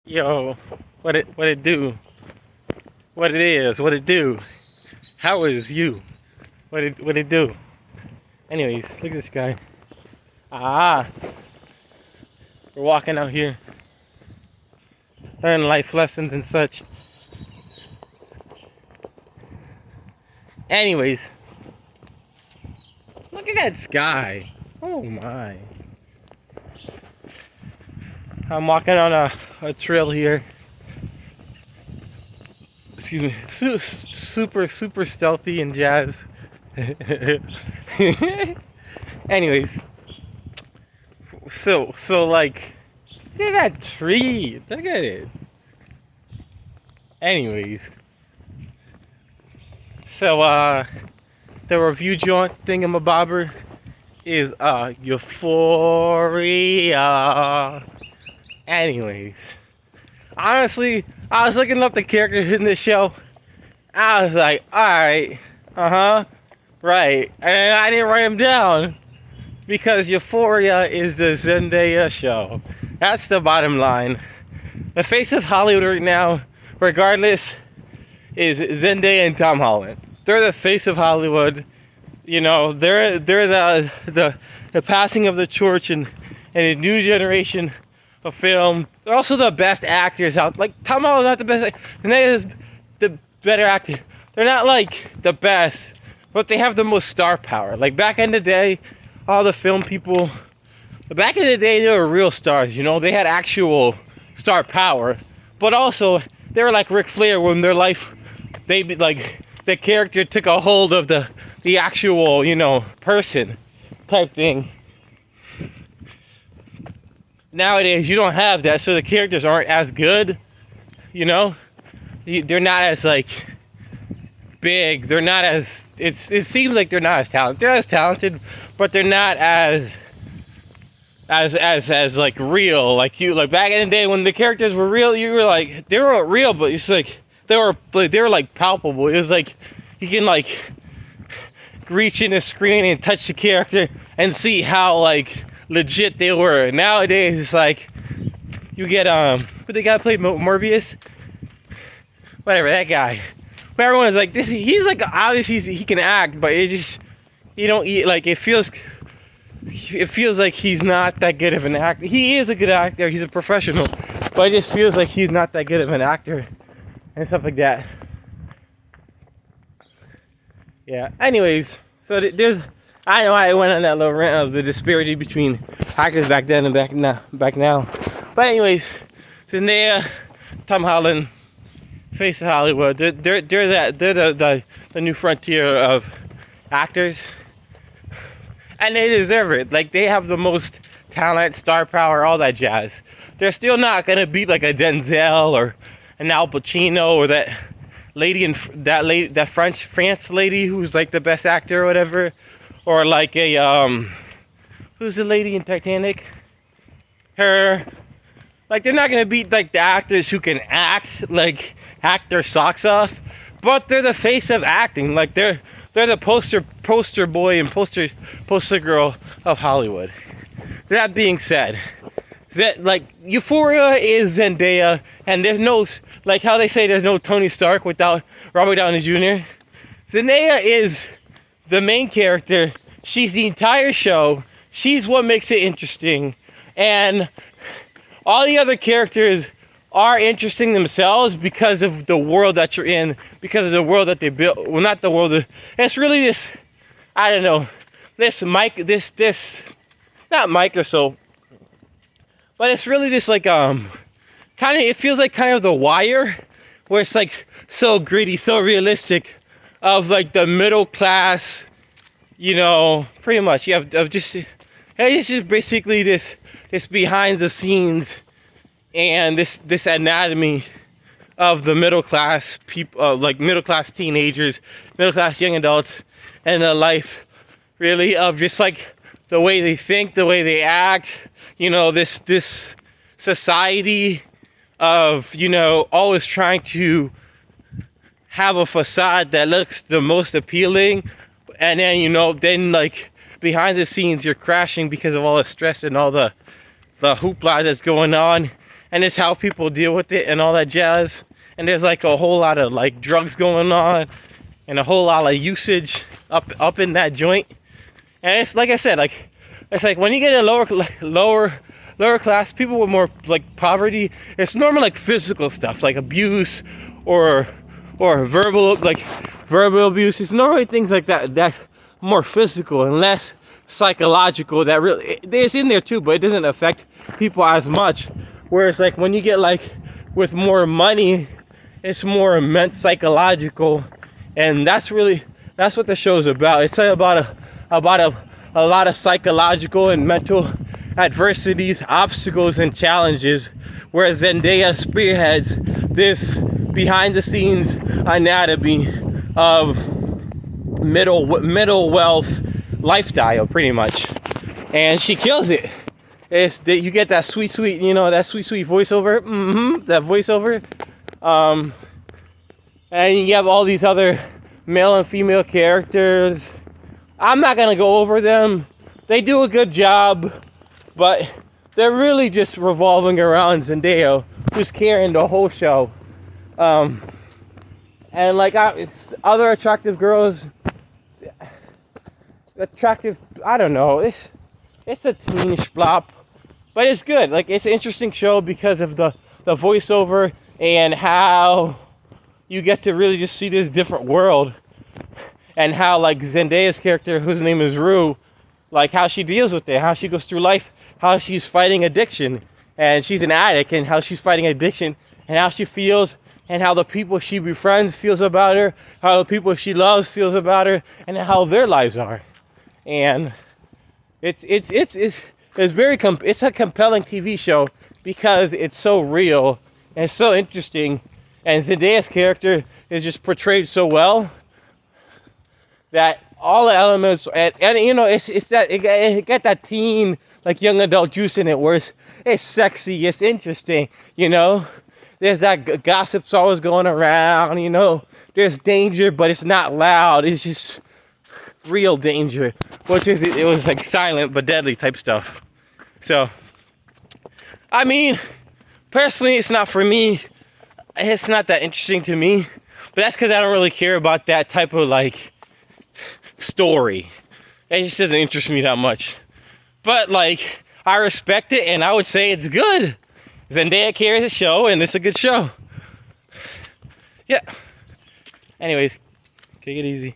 Yo, what it do? What it is? What it do? How is you? What it do? Anyways, look at this guy. Ah, we're walking out here, learning life lessons and such. Anyways, look at that sky. Oh my. I'm walking on a trail here. Excuse me. Super stealthy and jazz. Anyways, so like, look at that tree. Look at it. Anyways, so the review joint thingamabobber is Euphoria. Anyways, honestly, I was looking up the characters in this show. I was like, alright, right. And I didn't write them down because Euphoria is the Zendaya show. That's the bottom line. The face of Hollywood right now, regardless, is Zendaya and Tom Holland. They're the face of Hollywood. You know, they're the passing of the torch and a new generation of film. They're also the best actors out. Like, Tom Holland's not the best, and they is the better actor. They're not like the best, but they have the most star power. Like, back in the day, all the film people, back in the day, they were real stars. You know, they had actual star power, but also they were like Ric Flair when their life, they like the character took a hold of the actual, you know, person type thing. Nowadays, you don't have that, so the characters aren't as good, you know? They're not as, like, big. They're not as... It seems like they're not as talented. They're as talented, but they're not as like, real. Like, back in the day when the characters were real, you were like... They weren't real, but it's like... They were, like, palpable. It was like... You can, like... reach in the screen and touch the character and see how, like... legit they were. Nowadays it's like you get but the guy played Morbius, whatever, that guy, but everyone's like this, he's like, obviously he can act, but it just, you don't eat, like, it feels like he's not that good of an actor. He is a good actor, he's a professional, but it just feels like he's not that good of an actor and stuff like that. Yeah, anyways, so there's, I know I went on that little rant of the disparity between actors back then and back now. But anyways, Zendaya, Tom Holland, face of Hollywood. They're the new frontier of actors, and they deserve it. Like, they have the most talent, star power, all that jazz. They're still not gonna beat like a Denzel or an Al Pacino or that France lady who's like the best actor or whatever. Or like a, who's the lady in Titanic? Her. Like, they're not going to beat, like, the actors who can act their socks off. But they're the face of acting. Like, they're the poster boy and poster girl of Hollywood. That being said, like, Euphoria is Zendaya. And there's no, like how they say there's no Tony Stark without Robert Downey Jr. Zendaya is the main character. She's the entire show. She's what makes it interesting. And all the other characters are interesting themselves because of the world that you're in, because of the world that they built. Well, not the world. It's really this, I don't know, this not Microsoft, but it's really this, like, kind of, it feels like kind of The Wire, where it's like so gritty, so realistic, of like the middle class, you know, pretty much. You have of just, it's just basically this behind the scenes and this anatomy of the middle class people, like middle class teenagers, middle class young adults, and the life really of just like the way they think, the way they act, you know, this society of, you know, always trying to have a facade that looks the most appealing, and then, you know, then like behind the scenes you're crashing because of all the stress and all the hoopla that's going on, and it's how people deal with it and all that jazz. And there's like a whole lot of like drugs going on and a whole lot of usage up in that joint. And it's like I said, like it's like when you get a lower class, people with more like poverty, it's normally like physical stuff like abuse or verbal abuse. It's normally things like that that's more physical and less psychological. That really it's in there too, but it doesn't affect people as much. Whereas like when you get like with more money, it's more immense psychological, and that's what the show's about. It's about a lot of psychological and mental adversities, obstacles, and challenges. Whereas Zendaya spearheads this behind the scenes anatomy of middle wealth lifestyle, pretty much, and she kills it. It's that you get that sweet, that sweet voiceover, that voiceover, and you have all these other male and female characters. I'm not gonna go over them. They do a good job, but they're really just revolving around Zendaya, who's carrying the whole show. And like it's other attractive girls, I don't know. It's a teenish blop, but it's good. Like it's an interesting show because of the voiceover and how you get to really just see this different world, and how like Zendaya's character, whose name is Rue, like how she deals with it, how she goes through life, how she's fighting addiction, and she's an addict, and how she's fighting addiction, and how she feels, and how the people she befriends feels about her, how the people she loves feels about her, and how their lives are. And it's a compelling TV show because it's so real and it's so interesting, and Zendaya's character is just portrayed so well that all the elements, and it's that it got that teen, like young adult juice in it, where it's sexy, it's interesting, There's that gossip's always going around, There's danger, but it's not loud. It's just real danger, it was like silent but deadly type stuff. So, I mean, personally, it's not for me. It's not that interesting to me, but that's because I don't really care about that type of like story. It just doesn't interest me that much. But like, I respect it, and I would say it's good. Zendaya carries the show, and it's a good show. Yeah. Anyways, take it easy.